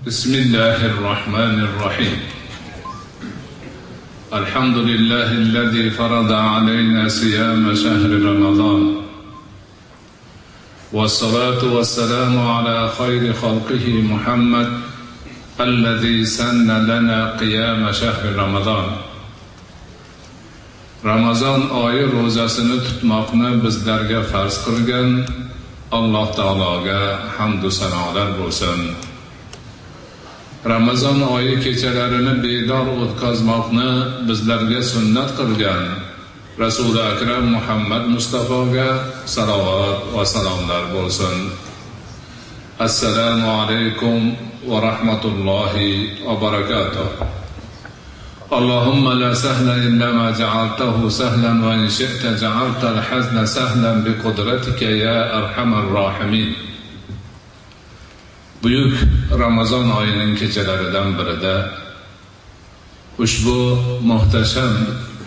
بسم الله الرحمن الرحيم. الحمد لله الذي فرض علينا صيام شهر رمضان، والصلاة والسلام على خير خلقه محمد الذي سن لنا قيام شهر رمضان. Ramazon oyi ro'zasini tutmoqni bizlarga farz qilgan Alloh taologa hamd va sanolar bo'lsin. Ramazon oyi kechalarini bedor o'tkazmoqni bizlarga sunnat qilgan Rasuli akram Muhammad Mustafoga salovat va salomlar bo'lsin. Assalomu alaykum va rahmatullohi va barakatuh. اللهم لا سهل إلا ما جعلته سهلا وإن شئت جعلت الحزن سهلا بقدرتك يا أرحم الراحمين. Buyuk Ramazon oyining kechalaridan birida ushbu muhtasham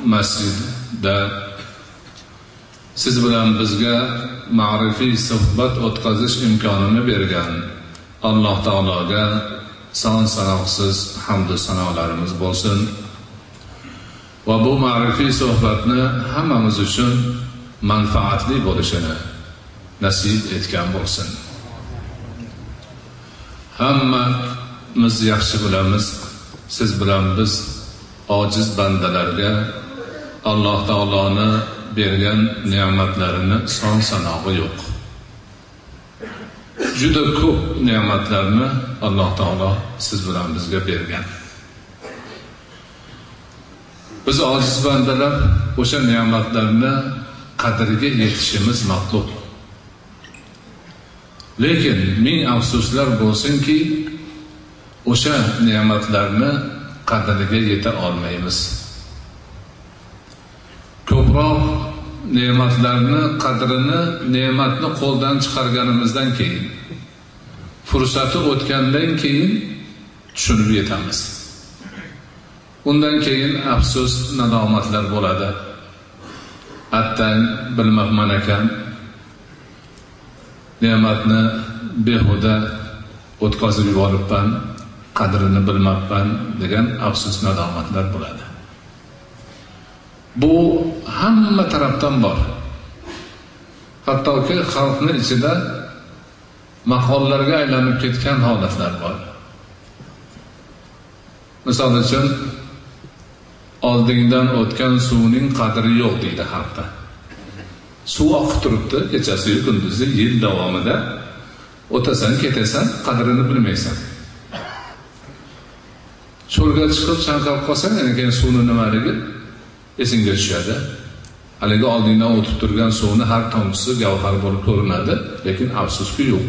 masjidda siz bilan bizga ma'rifiy suhbat o'tkazish imkonini bergan Alloh taologa son sanoqsiz hamd va sanolarimiz bo'lsin. Va bu ma'rifiy suhbatni hammamiz uchun manfaatli bo'lishini nasib etgan bo'lsin. Hammamiz yaxshi bilamiz, siz bilan biz ojiz bandalarga Alloh taoloni bergan ne'matlarini son sanog'i yo'q. Juda ko'p ne'matlarni Alloh taolo siz bilan bizga bergan. Biz ojiz bandalar o'sha ne'matlarni qadriga yetishimiz matlub. Lekin ming afsuslar bo'lsinki, o'sha ne'matlarni qadriga yeta olmaymiz. Ko'proq ne'matlarni qadrini, ne'matni qo'ldan chiqarganimizdan keyin, fursati o'tgandan keyin tushunib yetamiz. Undan keyin afsus, nadomatlar bo'ladi. Attang bilmabman ekan, ne'matni behuda o'tkazib yuboribman, qadrini bilmabman degan afsus, nadomatlar bo'ladi. Bu hamma tarafdan bor. Hattoki xalqning ichida maqollarga aylanib ketgan holatlar bor. Misol uchun, oldingdan o'tgan suvning qadri yo'q deydi xalqda. Suv oqib turibdi, kechasi kunduzi yil davomida o'tasan, ketasan, qadrini bilmaysan. Cho'lga chiqib chanqab qolsang, keyin suvning nimaligi esingga tushadi. Haligi oldingdan o'tib turgan suvni har tomchisi gavhar bo'lib ko'rinadi, lekin afsuski yo'q.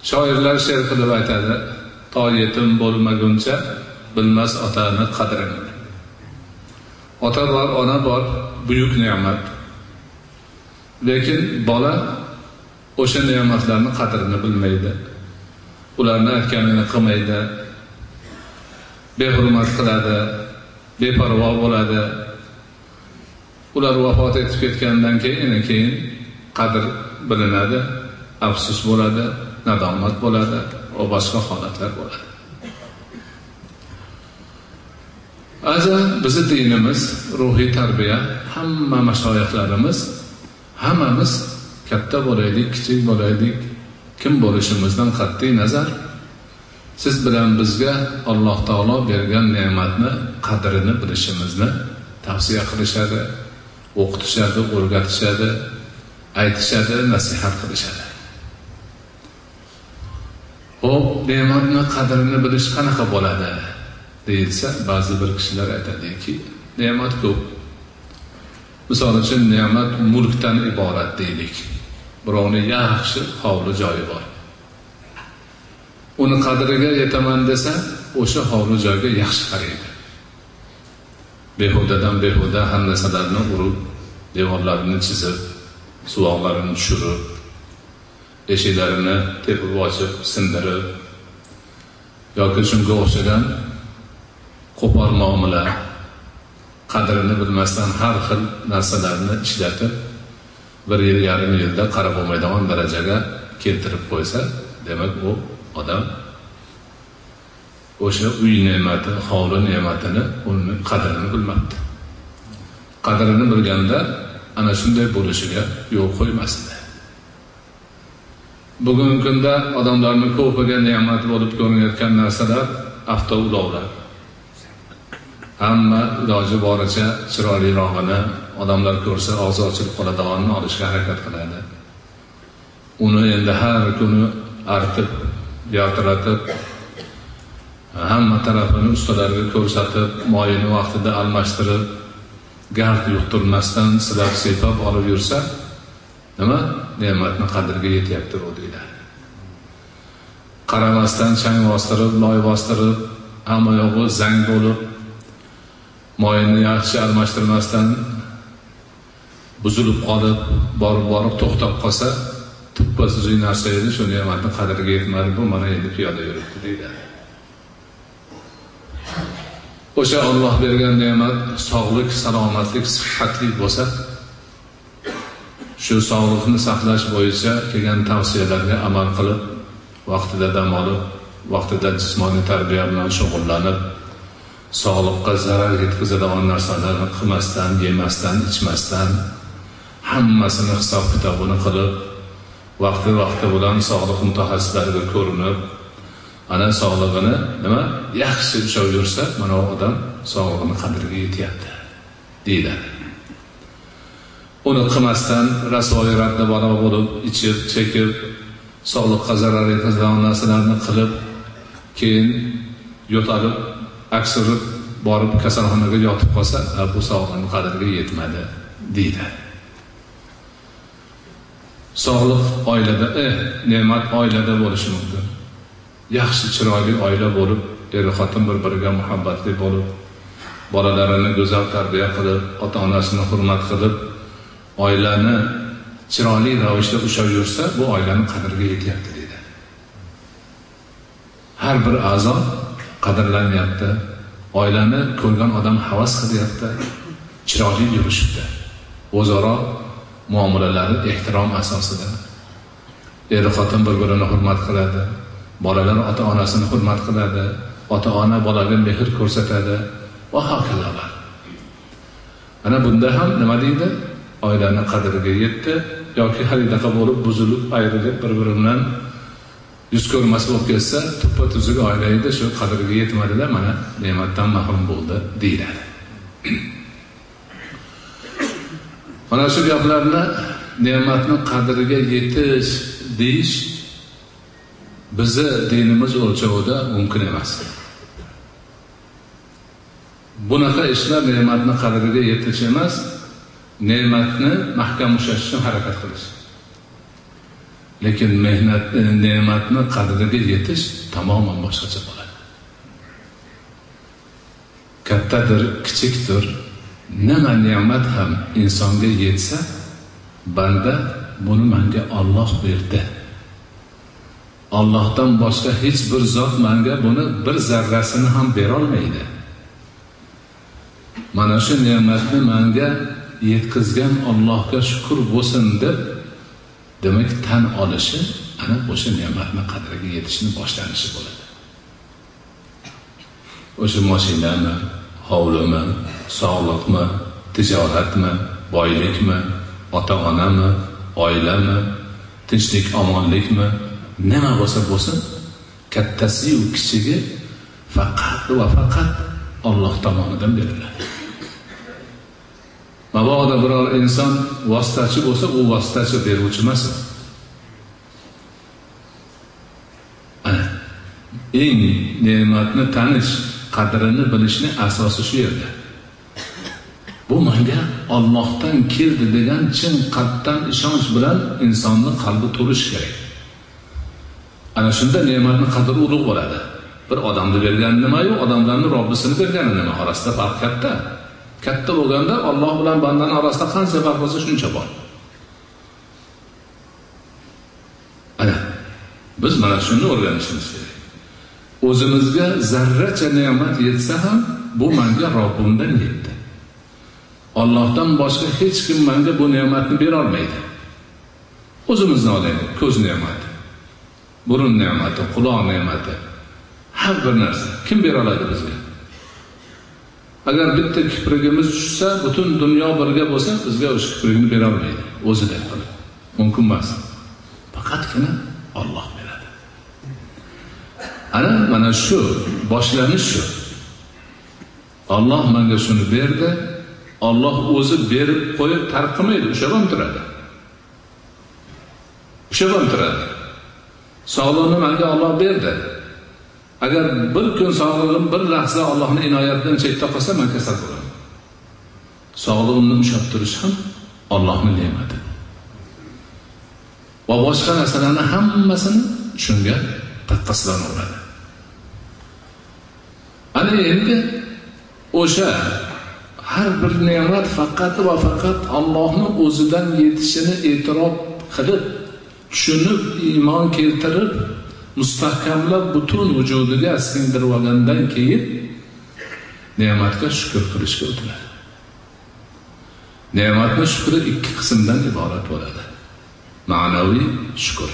Shoirlar she'r qilib aytadi: "To yetim bo'lmaguncha bilmas otani qadrini." Ota bor, ona bor, buyuk ne'mat. Lekin bola o'sha ne'matlarni qadrini bilmaydi. Ularni aytganini qilmaydi. Behurmat qiladi, beparvo bo'ladi. Ular vafot etib ketgandan keyin qadr bilinadi, afsus bo'ladi, nadomat bo'ladi va boshqa holatlar bo'ladi. Aza bizi dinimiz, ruhiy tarbiya, hamma mashoyixlarimiz, hammamiz katta bo'laylik, kichik bo'laylik, kim bo'lishimizdan qat'iy nazar siz bilan bizga Alloh taolo bergan ne'matni qadrini bilishimizni tavsiya qilishadi, o'qitishadi, o'rgatishadi, aytishadi, nasihat qilishadi. Xo'p, ne'matni qadrini bilish qanaqa bo'ladi deyilsa, ba'zi bir kishilar aytadiki, ne'mat ko'p. Misol uchun, ne'mat mulkdan iborat deylik. Birovning yaxshi hovli joyi bor. Uni qadriga yetaman desa, o'sha hovli joyga yaxshi qaraydi. Behudadan behuda har narsalarni urib, devorlarini chizib, suvoqlarini tushirib, eshiklarini tepib ochib, sindirib yoki shunga o'xshagan qo'pol muomala, qadrini bilmasdan har xil narsalarni ishlatib, 1 yil, yarim yilda qarab bo'lmaydigan darajaga keltirib qo'ysa, demak u odam o'sha uy ne'mati, hovli ne'matini, uni qadrini bilmabdi. Qadrini bilganda ana shunday bo'lishiga yo'l qo'ymasdi. Bugungi kunda odamlarning ko'piga ne'mat bo'lib ko'rinayotgan narsalar avtoulovlar. Hamma iloji boricha chiroylirog'ini, odamlar ko'rsa og'zi ochilib qoladiganini olishga harakat qiladi. Uni endi har kuni artib, yaltiratib, hamma tarafini ustalarga ko'rsatib, moyini vaqtida almashtirib, gard yuqtirmasdan silab sepab olib yursa, nima? Ne'matni qadriga yetyapti u deyiladi. Qaramasdan chang bostirib, loy bostirib, hamma yog'i zang bo'lib, moyini yaxshi almashtirmasdan buzilib qolib, borib to'xtab qolsa, tuppasiz narsa edi, shu ne'matni qadriga yetmadi, bu mana endi piyoda yuribdi deyiladi. O'sha Alloh bergan ne'mat sog'lik, salomatlik, sihatlik bo'lsa, shu sog'liqni saqlash bo'yicha kelgan tavsiyalarga amal qilib, vaqtida dam olib, vaqtida jismoniy tarbiya bilan shug'ullanib, sog'liqqa zarar yetkazadigan narsalarni qilmasdan, yemasdan, ichmasdan, hammasini hisob-kitobini qilib, vaqti bilan sog'liq mutaxassislariga ko'rinib, ana sog'lig'ini nima yaxshi ushlab yursa, mana u odam sog'lig'ini qadriga yetyapti deyiladi. Uni qilmasdan rasvoyratda balo bo'lib, ichib, chekib, sog'liqqa zarar yetkazadigan narsalarni qilib, keyin yo'talib, aksirib borib kasalxonaga yotib qolsa, bu sog'lig'ini qadriga yetmadi deyiladi. Sog'liq oilada, ne'mat oilada bo'lishi mumkin. Yaxshi chiroyli oila bo'lib, er-xotin bir-biriga muhabbatli bo'lib, bolalarini go'zal tarbiya qilib, ota-onasini hurmat qilib, oilani chiroyli ravishda ushlab yursa, bu oilaning qadriga yetyapti deydi. Har bir a'zo qadrlanyapti. Oilani ko'rgan odam havas qilyapti, chiroyli yurishibdi. O'zaro muomalalari ehtirom asosida. Er-xotin bir-birini hurmat qiladi. Bolalar ota-onasini hurmat qiladi, ota-ona bolaga mehr ko'rsatadi va hokazolar. Ana bunda ham nima deydi? Oilani qadriga yetdi yoki halidaqa bo'lib buzilib, ayrilib bir-biridan yuz ko'rmas bo'lib ketsa, tuppa-tuzuk oila edi, shu qadriga yetmadi-da, mana ne'matdan mahrum bo'ldi deyiladi. Mana shu gaplarni ne'matning qadriga yetish deyish bizni dinimiz o'lchovida mumkin emas. Bunaqa ishlar ne'matni qadriga yetish emas, ne'matni mahkam ushlash uchun harakat qilish. Lekin ne'matni qadriga yetish tamoman boshqacha bo'ladi. Kattadir, kichikdir, nima ne'mat ham insonga yetsa, banda buni menga Alloh berdi. Allohdan boshqa hech bir zot menga buni bir zarrasini ham bera olmaydi. Mana shu ne'matni menga yetkazgan Allohga shukr bo'lsin deb, demak tan olishi ana o'sha ne'matni qadriga yetishni boshlanishi bo'ladi. O'sha mashinami, hovlimi, sog'liqmi, tijoratmi, boylikmi, ota-onami, oilami, tinchlik, omonlikmi, nima bo'lsa bo'lsin, kattasi va kichigi faqat va faqat Alloh tomonidan beriladi. Mabodo biror inson vositachi bo'lsa, u vositachi beruvchi emas. Ana eng ne'matni tanish, qadrini bilishni asosi shu yerda. Bu menga Allohdan keldi degan chin qalbdan ishonch bilan insonning qalbi to'lishi kerak. Ana shunda ne'matning qadri ulug' bo'ladi. Bir odamni bergani nima-yu, odamlarning Robbisini bergani nima orasida farq katta. Katta bo'lganda Alloh bilan bandaning orasida qancha farq bo'lsa shuncha bor. Ana biz mana shuni o'rganishimiz kerak. O'zimizga zarracha ne'mat yetsa ham bu menga Robbimdan yetdi. Allohdan boshqa hech kim menga bu ne'matni bera olmaydi. O'zimizni olaylik, ko'z ne'mati. burun ne'mati, quloq ne'mati, har bir narsa kim bera oladi bizga? Agar bitta kiprigimiz tushsa, butun dunyo birga bo'lsa, bizga o'sha kiprigni bera olmaydi, o'zidek qilib. Mumkin emas. Faqatgina Alloh beradi. Ana mana shu boshlanish shu. Alloh menga shuni berdi. Alloh o'zi berib qo'yib tarqamaydi, o'sha ham turadi. O'sha ham turadi. Sog'lig'ini menga Alloh berdi. Agar bir kun sog'lig'im bir lahza Allohning inoyatidan chetda qolsa, men kasal bo'laman. Sog'lig'imni ushlab turish ham Allohning ne'mati. Va boshqa narsalarning hammasini shunga taqqoslanaveradi. Ana endi o'sha har bir ne'mat faqat va faqat Allohning o'zidan yetishini e'tirof qilib, tushunib, iymon keltirib, mustahkamlab butun vujudiga singdirib olgandan keyin ne'matga shukr qilishga o'tiladi. Ne'matning shukri ikki qismdan iborat bo'ladi. Ma'naviy shukr.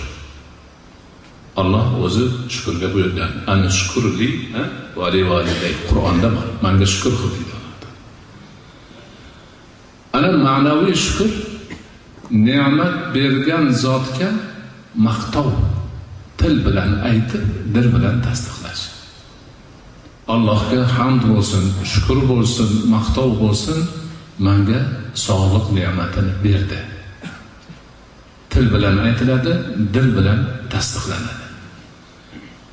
Alloh o'zi shukrga buyurgan. Ana shukrli va livalidey Qur'onda bor. Menga shukr qil deydi. Ana ma'naviy shukr ne'mat bergan zotga maqtov, til bilan aytib, dil bilan tasdiqlash. Allohga hamd bo'lsin, shukr bo'lsin, maqtov bo'lsin, menga sog'lik ne'matini berdi. Til bilan aytiladi, dil bilan tasdiqlanadi.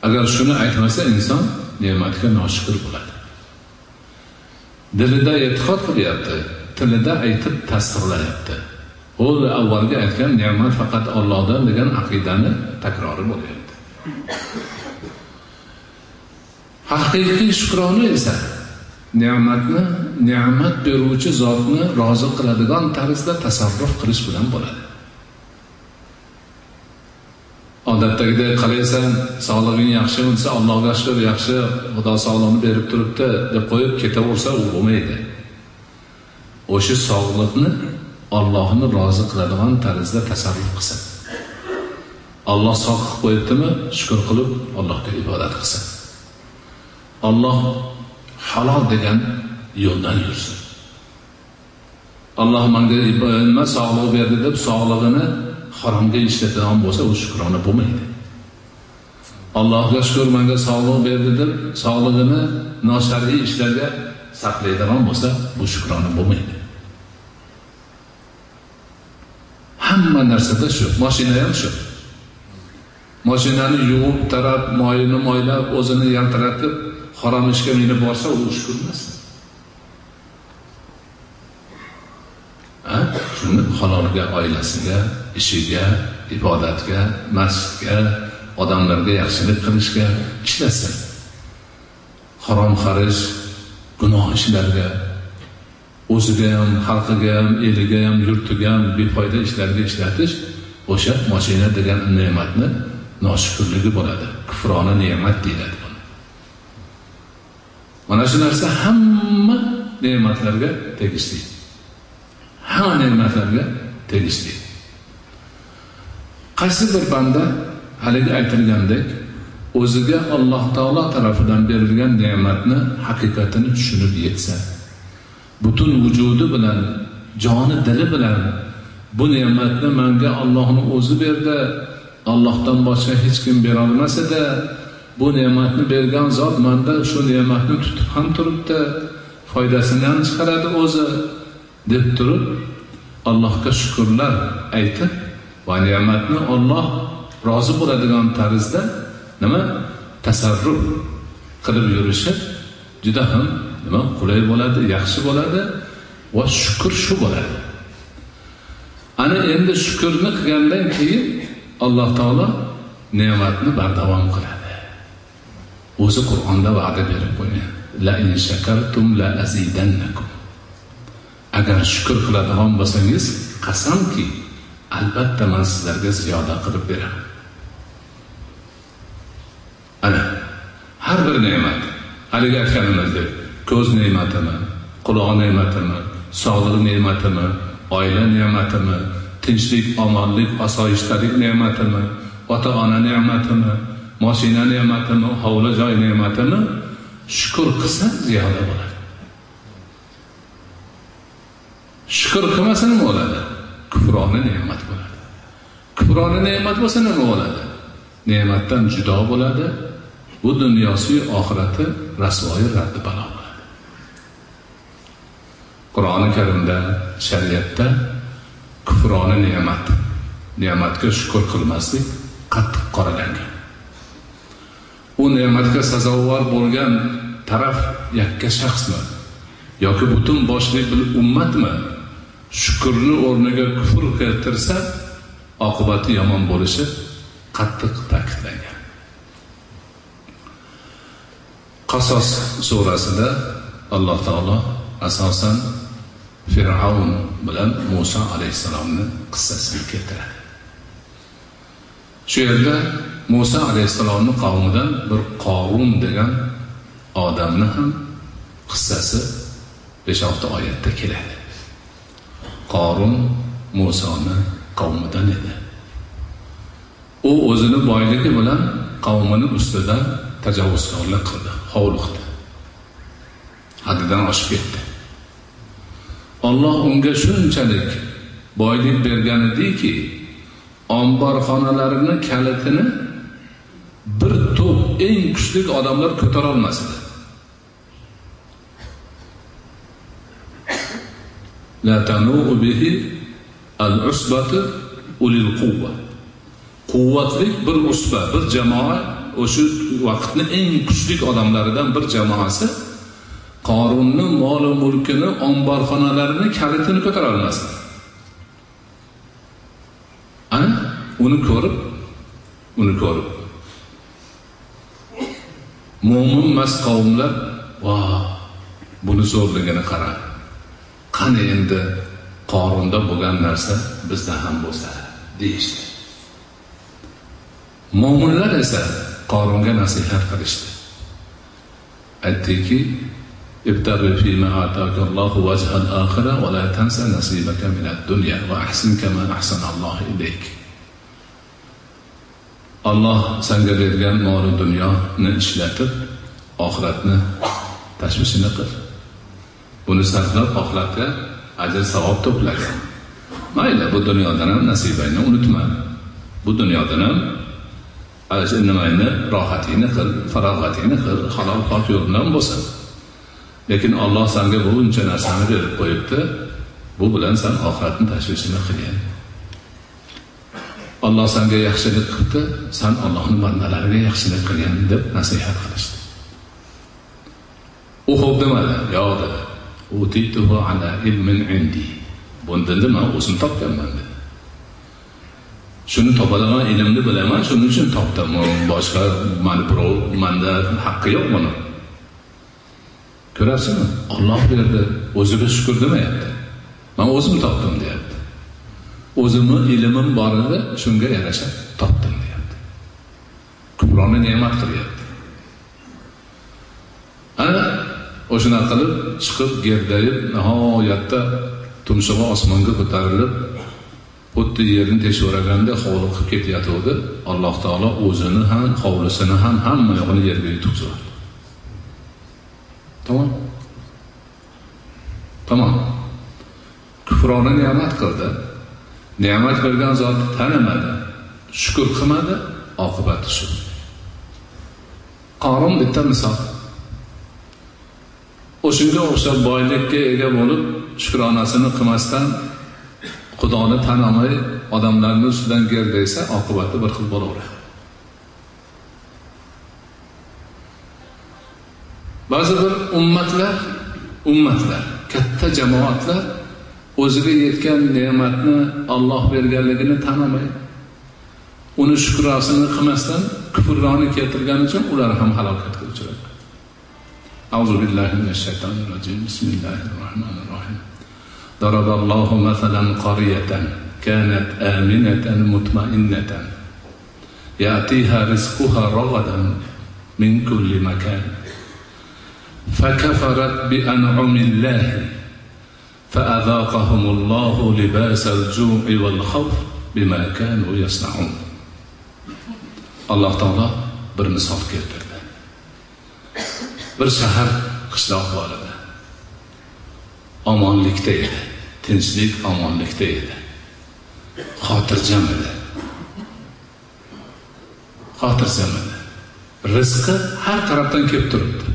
Agar shuni aytmasa inson ne'matga noshukr bo'ladi. Dilida e'tiqod qilyapti, tilida aytib tasdiqlayapti. U avvalgi aytgan ne'mat faqat Allohdan degan aqidani takrori bo'lyapti. Haqiqiy shukrona esa ne'mat beruvchi zotni rozi qiladigan tarzda tasarruf qilish bilan bo'ladi. Odatdagidek qalaysan, sog'lig'ing yaxshi bo'lsa, Allohga shukr, yaxshi, Xudo sog'lig'ini berib turibdi deb qo'yib ketaversa, u bo'lmaydi. O'sha sog'liqni Allohni rozi qiladigan tarzda tasarruf qilsin. Alloh sog' qilib qo'yibdimi, shukr qilib Allohga ibodat qilsin. Alloh halol degan yo'ldan yursin. Alloh menga nima sog'liq berdi deb sog'lig'ini haromga ishlatadigan bo'lsa, u shukrona bo'lmaydi. Allohga shukr, menga sog'liq berdi deb sog'lig'ini noshar'iy ishlarga sarflaydigan bo'lsa, bu shukrona bo'lmaydi. Hamma narsada shu, mashina ham shu. Mashinani yuvib, tarab, moyini moylab, o'zini yaltiratib, harom ishga minib borsa, u shukr emas. Shuni halolga, oilasiga, ishiga, ibodatga, masjidga, odamlarga yaxshilik qilishga ishlasin. Harom xarish, gunoh ishlarga, o'ziga ham, xalqiga ham, eliga ham, yurtiga ham befoyda ishlarga ishlatish, o'sha mashina degan ne'matni noshukrligi bo'ladi. Kufrona ne'mat deyiladi buni. Mana shu narsa hamma ne'matlarga tegishli. Hamma ne'matlarga tegishli. Qaysi bir banda haligi aytilgandek o'ziga Alloh taolo tomonidan berilgan ne'matni haqiqatini tushunib yetsa, butun vujudi bilan, joni dili bilan bu ne'matni menga Allohning o'zi berdi, Allohdan boshqa hech kim bera olmas edi, bu ne'matni bergan zot menda shu ne'matni tutib ham turibdi, foydasini ham chiqaradi o'zi deb turib Allohga shukrlar aytib va ne'matni Alloh rozi bo'ladigan tarzda tasarruf qilib yurishi juda ham qulay bo'ladi, yaxshi bo'ladi va shukr shu bo'ladi. Ana endi shukrni qilgandan keyin Alloh taolo ne'matni bardavom qiladi. O'zi Qur'onda va'da berib qo'ygan. La in shakartum la azidannakum. Agar shukr qiladigan bo'lsangiz, qasamki, albatta men sizlarga ziyoda qilib beraman. Ana har bir ne'mat, haligi aytganimizdek, ko'z ne'matimi, quloq ne'matimi, sog'liq ne'matimi, oila ne'matimi, tinchlik, omonlik, osoyishtalik ne'matimi, ota-ona ne'matimi, mashina ne'matimi, hovli joy ne'matimi shukr qilsa ziyoda bo'ladi. Shukr qilmasa nima bo'ladi? Kufrona ne'mat bo'ladi. Kufrona ne'mat bo'lsa nima bo'ladi? Ne'matdan judo bo'ladi. Bu dunyosi oxirati rasvoyi raddi balo bo'ladi. Qur'oni Karimda, shariatda kufrona ne'matga shukr qilmaslik qattiq qoralangan. U ne'matga sazovor bo'lgan taraf yakka shaxsmi yoki butun boshli bir ummatmi? Shukrni o'rniga kufr keltirsa, oqibati yomon bo'lishi qattiq ta'kidlangan. Qasos surasida Alloh taolo asosan Fir'avn bilan Musa alayhisalomning qissasini keltiradi. Shu yerda Musa alayhisalomning qavmidan bir Qorun degan odamni ham qissasi 5-6 oyatda keladi. Qorun Musoni qavmidan edi. U o'zini boyligi bilan qavmining ustidan tajovuzkorlik qildi, hovliqdi. Haddidan oshib ketdi. Alloh unga shunchalik boylik bergan ediki, omborxonalarini kalitini bir to'p eng kuchli odamlar ko'tara olmas edi. La tanu'u bihi al-usbatu ulil quwwa. Quvvatli bir usba, bir jamoa, o'sha vaqtning eng kuchli odamlaridan bir jamoasi Qorunning mol va mulkini, omborxonalarini kalitini ko'tara olmasdi. Ana uni ko'rib mo'min mas qavmlar, "Va, buni zo'rligini qara. Qani endi Qorunda bo'lgan narsa bizda ham bo'lsa" deyishdi. Mo'minlar esa Qorunga nasihat qilishdi. Aytdiki, "Ibtaghi fima ataka Allohu wajhal akhirah wa la tansa nasibaka min ad-dunya wa ahsin kama ahsana Allohu ilayk." Alloh senga bergan mol va dunyoni ishlatib, oxiratni tashvishini qil. Buni sarflab oxiratga ajr savob to'plagan. Mayli, bu dunyodan ham nasibangni unutma. Bu dunyodan ham nimayni rohatingni qil, farog'atingni qil, halol pok yo'ldan bo'lsin. Lekin Alloh senga buncha narsani berib qo'yibdi. Bu bilan sen oxiratni tashvishini qilgan. Alloh senga yaxshilik qildi, sen Allohning bandalariga yaxshilik qilgan deb nasihat qilishdi. U xo'p demadi, yo'q dedi. Utituhu ala ilmin indi. Bundan nima o'zim topganman dedi. Shuni topadigan ilmni bilaman, shuning uchun topdim. Boshqa menda haqqi yo'q buni. Ko'rasizmi? Alloh berdi, o'ziga shukr demayapti. Men o'zim topdim deyapti. O'zimning ilmim bor edi, shunga yarasha topdim deyapti. Kufroni ne'mat qilyapti. Ana o'shuna qilib chiqib gerdayib, nihoyatda tumshug'i osmonga ko'tarilib, xuddi yerni teshoraganda hovli qilib ketayotdi. Alloh taolo o'zini ham, hovlisini ham hamma yo'qni yerga yutqizdi. Tamam. Kufrona ne'mat qildi. Ne'mat bergan zotni tanimadi, shukr qilmadi, oqibati shu. Qorun bitta misol. O'shunga o'xshab boylikka ega bo'lib, shukronasini qilmasdan, Xudoni tanimay odamlarning ustidan gerdaysa, oqibati bir xil bo'laveradi. Ba'zi bir ummatlar, katta jamoatlar o'ziga yetgan ne'matni Alloh berganligini tanimay, uni shukrasini qilmasdan kufroni keltirgani uchun ular ham halokatga uchradi. A'udhu billahi minash shaytonir rojim. Bismillahir rohmanir rohim. Daraballohu masalan qaryatan kanat aminatan mutma'innatan ya'tiha rizquha ragadan min kulli makan فكفرت بأنعم الله فأذاقهم الله لباس الجوع والخوف بما كانوا يصنعون. alloh taolo bir misol keltirdi. Bir shahar qishloq bor edi. Omonlikda edi. Tinchlik omonlikda edi. Xotirjam edi. Xotirjam edi. Rizqi har tarafdan kelib turibdi.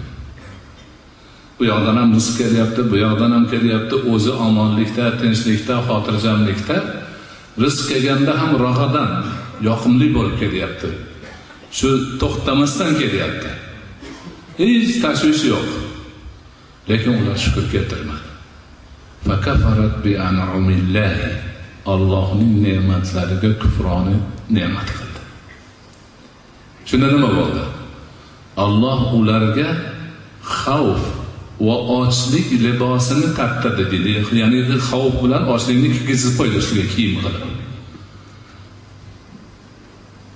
Bu yoqdan ham rizq kelyapti, bu yoqdan ham kelyapti. O'zi omonlikda, tinchlikda, xotirjamlikda, rizq kelganda ham rohadan, yoqimli bo'lib kelyapti. Shu to'xtamasdan kelyapti. Hech tashvish yo'q. Lekin ular shukr keltirmadi. Fakafarat bi an'amillahi. Allohning ne'matlariga kufroni ne'mat qildi. Shunda nima bo'ldi? Alloh ularga xavf va ochlik libosini taqtirdi dedi. Ya'ni xavf bilan ochlikni kiygizib qo'ydi ustiga kiyim qilib.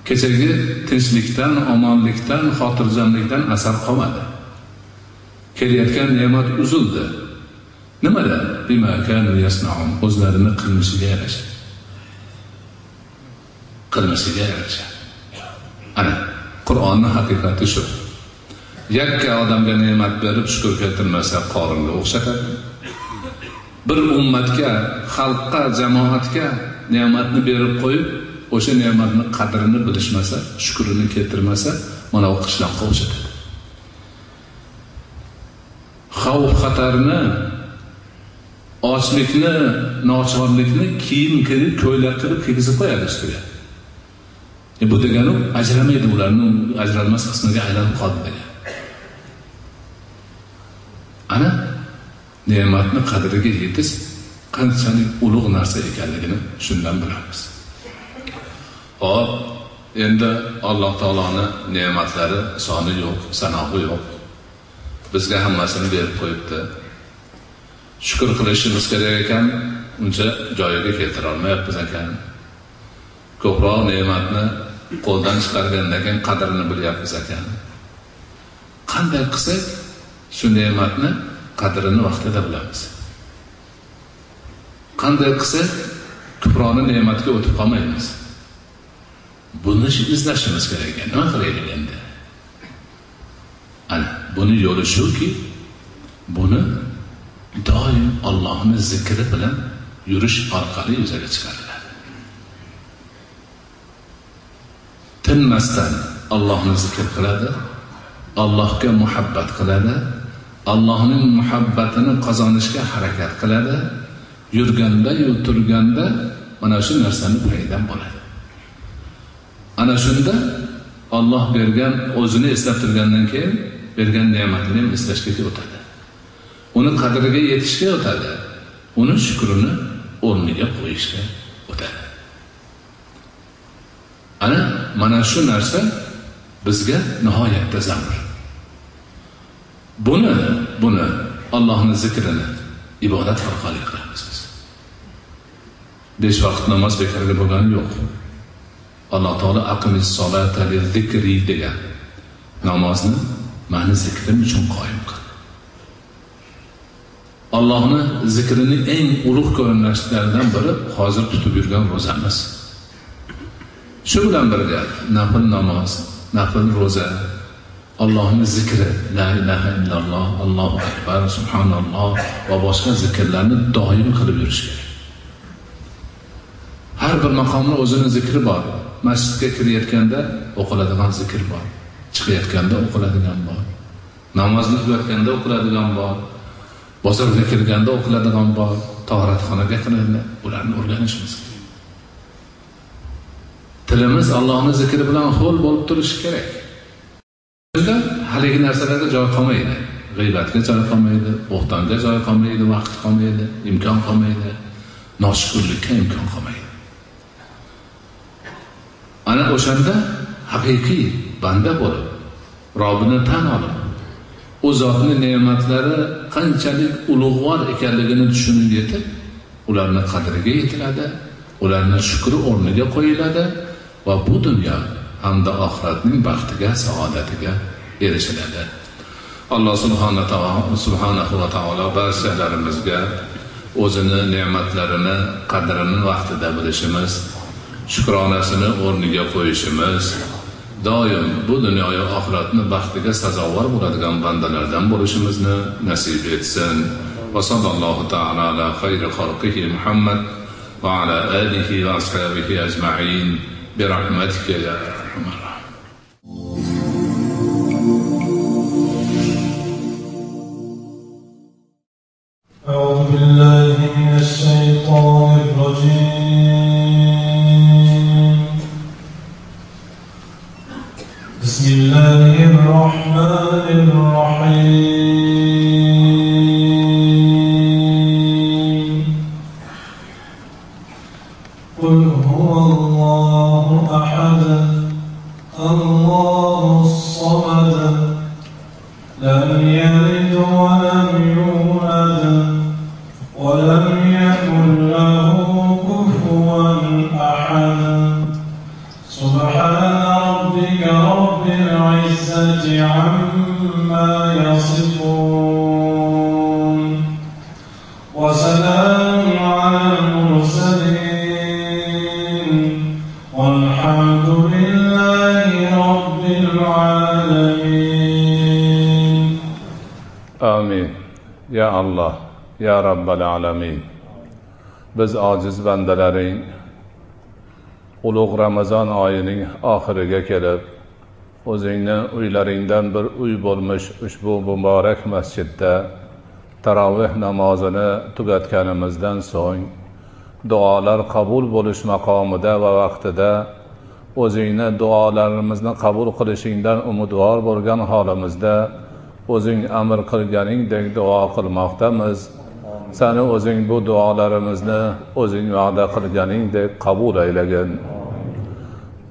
Kechagi tinchlikdan, omonlikdan, xotirjamlikdan asar qolmadi. Kelayotgan ne'mat uzildi. Nimada? Bima kanu yasnaun. O'zlarini qilmishiga yarasha. Qilmishiga yarasha. Ana Qur'onning haqiqati shu. Yakka odamga ne'mat berib shukr keltirmasa qoringa o'xshatadi. Bir ummatga, xalqqa, jamoatga ne'matni berib qo'yib, o'sha ne'matning qadrini bilishmasa, shukrini keltirmasa, mana u qishloqqa o'xshatadi. Xavf xatarni, ochlikni, nochorlikni kiyim qilib, ko'ylak qilib kiygizib qo'yadi ustiga. Bu degani ajramaydi, ularning ajralmas qismiga aylanib qoldi degan. Ana ne'matni qadriga yetish qanchalik ulug' narsa ekanligini shundan bilamiz. Hop, endi Alloh taoloning ne'matlari soni yo'q, sanoqi yo'q. Bizga hammasini berib qo'yibdi. Shukr qilishimiz kerak ekan, uncha joyiga keltira olmayapmiz ekan. Ko'proq ne'matni qo'ldan chiqargandan keyin qadrini bilyapmiz ekan. Qanday qilsak shu ne'matni qadrini vaqtida bilamiz. Qanday qilsak kufroni ne'matga o'tib qolmaymiz. Buni izlashimiz kerak ekan. Nima qilaylik endi? Ana, buni yo'li shuki, buni doim Allohning zikri bilan yurish orqali yuzaga chiqariladi. Tinmasdan Allohni zikr qiladi, Allohga muhabbat qiladi, Allohning muhabbatini qozonishga harakat qiladi. Yurganda, turganda mana shu narsani paydan bo'ladi. Ana shunda Alloh bergan, o'zini eslab turgandan keyin bergan ne'matini ham eslashga o'tadi. Uni qadriga yetishga o'tadi. Uni shukrini o'rniga qo'yishga o'tadi. Ana mana shu narsa bizga nihoyatda zarur. Buni Allohning zikrini ibodat orqali qilamiz biz. 5 vaqt namoz bekorga bo'lgani yo'q. Alloh taolo aqimis solata lizikri degan. Namozni meni zikrim uchun qoyim qil. Allohning zikrining eng ulug' ko'rinishlaridan biri hozir tutib yurgan ro'zamiz. Shu bilan birga nafil namoz, nafil ro'za, Allohning zikri, la ilaha illalloh, Allohu akbar, subhanalloh va boshqa zikrlarni doim qilib yurish kerak. Har bir maqomning o'zining zikri bor. Masjidga kirayotganda o'qiladigan zikr bor. Chiqayotganda o'qiladigan bor. Namozni o'qiyotganda o'qiladigan bor. Bozorga kirganda o'qiladigan bor. Tahoratxonaga kirganda ularni o'rganishimiz kerak. Tilimiz Allohning zikri bilan ho'l bo'lib turishi kerak. Shunda haligi narsalarga joy qolmaydi. G'iybatga joy qolmaydi, bo'xtonga joy qolmaydi, vaqt qolmaydi, imkon qolmaydi, noshukrlikka imkon qolmaydi. Ana o'shanda haqiqiy banda bo'lib, Robbini tan olib, u zotning ne'matlari qanchalik ulug'vor ekanligini tushunib yetib, ularni qadriga yetiladi, ularni shukri o'rniga qo'yiladi va bu dunyo hamda oxiratning baxtiga, saodatiga erishiladi. Alloh subhanahu va taolo barchalarimizga o'zini ne'matlarini qadrini vaqtida bilishimiz, shukronasini o'rniga qo'yishimiz, doim bu dunyoyu oxiratni baxtiga sazovor bo'ladigan bandalardan bo'lishimizni nasib etsin. Va sallallohu ta'ala ala xayri xalqihi Muhammad va ala alihi va ashabihi ajma'in bi rahmatika ya arhamar rahimin. أعوذ بالله من الشيطان الرجيم. بسم الله الرحمن الرحيم. قل هو الله أحد الله الصمد لم يلد ولم يولد ولم يكن له كفوا أحد. سبحان ربك رب العزة عما يصفون وسلام على المرسلين والحمد لله رب العالمين. آمين يا الله ya Rabbal alamin. Biz ojiz bandalaring ulug' Ramazon oyining oxiriga kelib, o'zingni uylaringdan bir uy bo'lmish ushbu muborak masjidda taroveh namozini tugatganimizdan so'ng duolar qabul bo'lish maqomida va vaqtida o'zingni duolarimizni qabul qilishingdan umidvor bo'lgan holimizda o'zing amr qilganingdek duo qilmoqdamiz. Sani o'zing bu duolarimizni o'zing va'da qilganingdek qabul aylagin.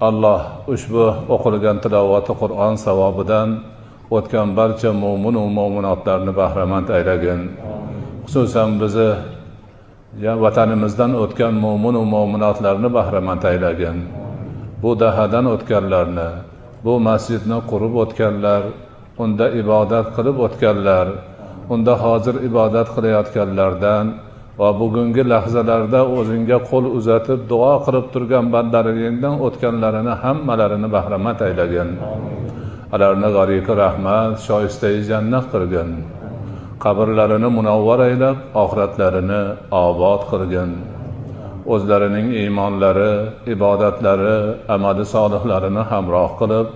Alloh ushbu o'qilgan tilovati Qur'on savobidan o'tgan barcha mo'min va mo'minotlarni bahramand aylagin. Xususan bizni vatanimizdan o'tgan mo'min va mo'minotlarni bahramand aylagin. Bu dahadan o'tganlarni, bu masjidni qurib o'tganlar, unda ibodat qilib o'tganlar, unda hozir ibodat qilayotganlardan va bugungi lahzalarda o'zingga qo'l uzatib duo qilib turgan bandalaringdan o'tganlarini hammalarini bahramand aylagin. Ularni g'ariqi rahmat, shoistai jannat qilgin. Qabrlarini munavvar aylab, oxiratlarini obod qilgin. O'zlarining iymonlari, ibodatlari, amali solihlarini hamroh qilib,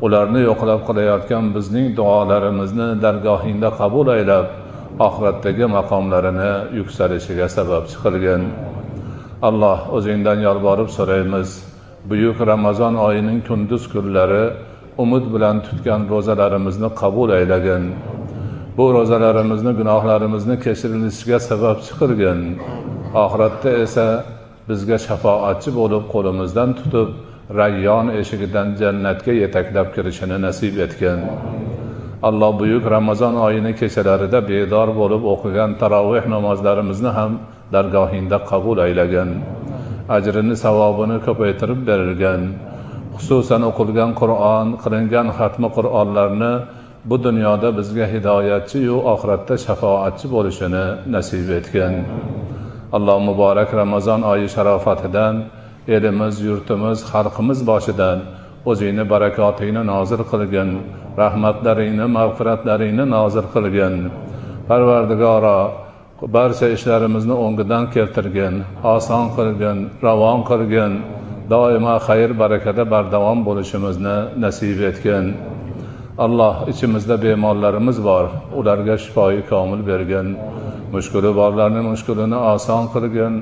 ularni yo'qlab qilayotgan bizning duolarimizni dargohingda qabul aylab, oxiratdagi maqomlarini yuksalishiga sababchi qilgin. Alloh, o'zingdan yolborib so'raymiz, buyuk Ramazon oyining kunduz kunlari umid bilan tutgan ro'zalarimizni qabul aylagin. Bu ro'zalarimizni, gunohlarimizni kechirilishiga sababchi qilgin. Oxiratda esa bizga shafoatchi bo'lib qo'limizdan tutib Rayyon eshigidan jannatga yetaklab kirishini nasib etgan. Alloh buyuk Ramazon oyini kechalarida bedor bo'lib o'qigan taroveh namozlarimizni ham dargohingda qabul aylagin. Ajrini, savobini ko'paytirib berilgan. Xususan o'qilgan Qur'on, qilingan xatmi Qur'onlarni bu dunyoda bizga hidoyatchi va oxiratda shafoatchi bo'lishini nasib etgan. Alloh muborak Ramazon oyi sharofatidan elimiz, yurtimiz, xalqimiz boshidan o'zingni barakotingni nozil qilgin, rahmatlaringni, mag'firatlaringni nozil qilgin. Parvardigoro, barcha ishlarimizni o'ngidan keltirgin, oson qilgin, ravon qilgin, doimo xayr barakada bardavom bo'lishimizni nasib etgin. Alloh, ichimizda bemorlarimiz bor, ularga shifoyi komil bergin. Mushkuli borlarni mushkulini oson qilgin.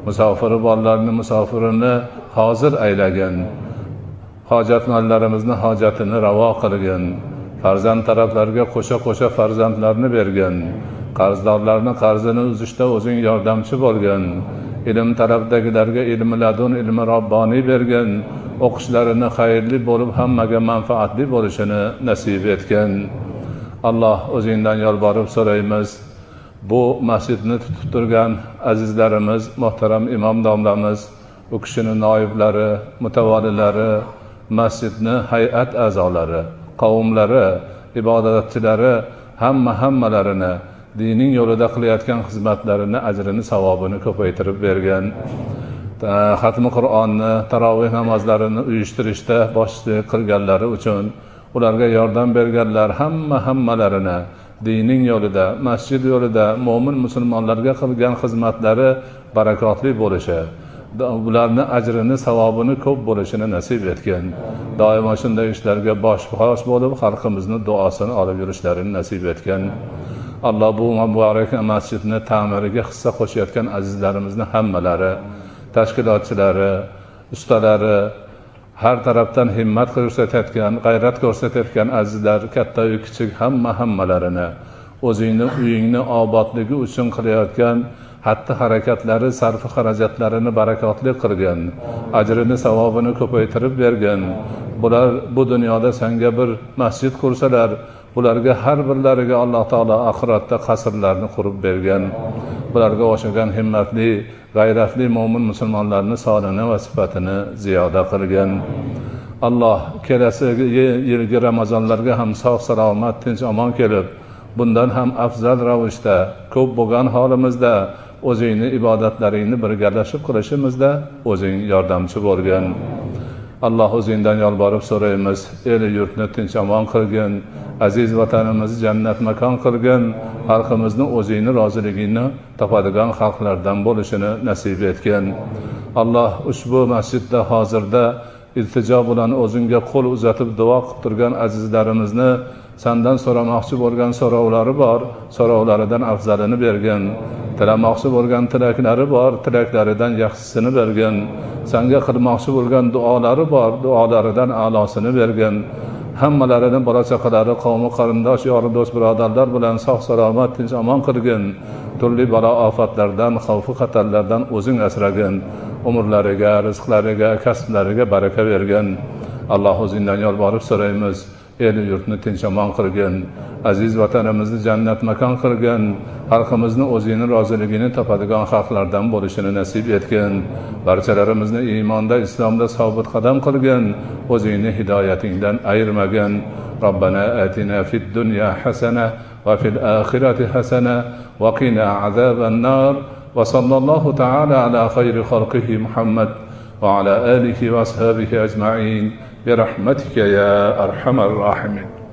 Musofiri borlarni musofirini hozir aylagin. Hojatmandlarimizni hojatini ravo qilgin. Farzand taraflarga qo'sha-qo'sha farzandlarni bergin. Qarzdorlarni qarzini uzishda o'zing yordamchi bo'lgin. Ilm talabdagilarga ilmi ladun, ilmi robboniy bergin. O'qishlarini xayrli bo'lib hammaga manfaatli bo'lishini nasib etgin. Alloh, o'zingdan yolborib so'raymiz. Bu masjidni tutib turgan azizlarimiz, muhtaram imom domlamiz, u kishini noiblari, mutavalilari, masjidni hay'at a'zolari, qavmlari, ibodatchilari hammalarini dinining yo'lida qilayotgan xizmatlarini, ajrini, savobini ko'paytirib bergan. xatmi Qur'onni, taroveh namozlarini uyushtirishda boshchilik qilganlari uchun, ularga yordam berganlar hammalarini dining yo'lida, masjid yo'lida mo'min musulmonlarga qilgan xizmatlari barakotli bo'lishi, ularni ajrini, savobini ko'p bo'lishini nasib etgan. Doimo shunday ishlarga bosh bo'lib, xalqimizni duosini olib yurishlarini nasib etgan. Alloh bu muborak masjidni ta'miriga hissa qo'shayotgan azizlarimizni hammalari, tashkilotchilari, ustalari, har tarafdan himmat ko'rsatayotgan, g'ayrat ko'rsatayotgan azizlar, katta-yu kichik hammalarini, o'zingni uyingni obodligi uchun qilayotgan xatti harakatlari, sarfi xarajatlarini barakotli qilgan, ajrini, savobini ko'paytirib bergan. Bular bu dunyoda senga bir masjid qursalar, bularga har birlariga Alloh taolo oxiratda qasrlarni qurib bergan. Bularga o'xshagan himmatli, g'ayratli mo'min musulmonlarning sonini va sifatini ziyoda qilgan. Alloh kelasi yilgi Ramazonlarga ham sog' salomat, tinch omon kelib, bundan ham afzal ravishda, ko'p bo'lgan holimizda o'zingni ibodatlaringni birgalashib qilishimizda o'zing yordamchi bo'lgan. Alloh o'zingdan yolborib so'raymiz, el yurtni tinch omon qilgin, aziz vatanimizni jannat makon qilgin, xalqimizni o'zingni roziligingni topadigan xalqlardan bo'lishini nasib etgin. Alloh ushbu masjidda hozirda iltijo bilan o'zingga qo'l uzatib duo qilib turgan azizlarimizni sendan so'ramoqchi bo'lgan so'rovlari bor, so'rovlaridan afzalini bergin. Tilamoqchi bo'lgan tilaklari bor, tilaklaridan yaxshisini bergin. Senga qilmoqchi bo'lgan duolari bor, duolaridan a'losini bergin. Hammalarini bola chaqalari, qavmi, qarindosh, yori do'st birodarlar bilan sog' salomat, tinch omon qilgin. Turli balo ofatlardan, xavf xatarlardan o'zing asragin. Umrlariga, rizqlariga, kasblariga baraka bergin. Alloh o'zingdan yolborib so'raymiz, el yurtni tinch omon qilgin, aziz vatanimizni jannat makon qilgin, xalqimizni o'zingni roziligini topadigan xalqlardan bo'lishini nasib etgin. Barchalarimizni iymonda, islomda sobit qadam qilgin, o'zingni hidoyatingdan ayirmagin. Robbana atina fid dunya hasana va fil oxirati hasana va qina azaban nar. Va sallallohu ta'ala ala khayri xalqihi Muhammad va ala alihi va ashabihi ajma'in. برحمتك يا أرحم الراحمين.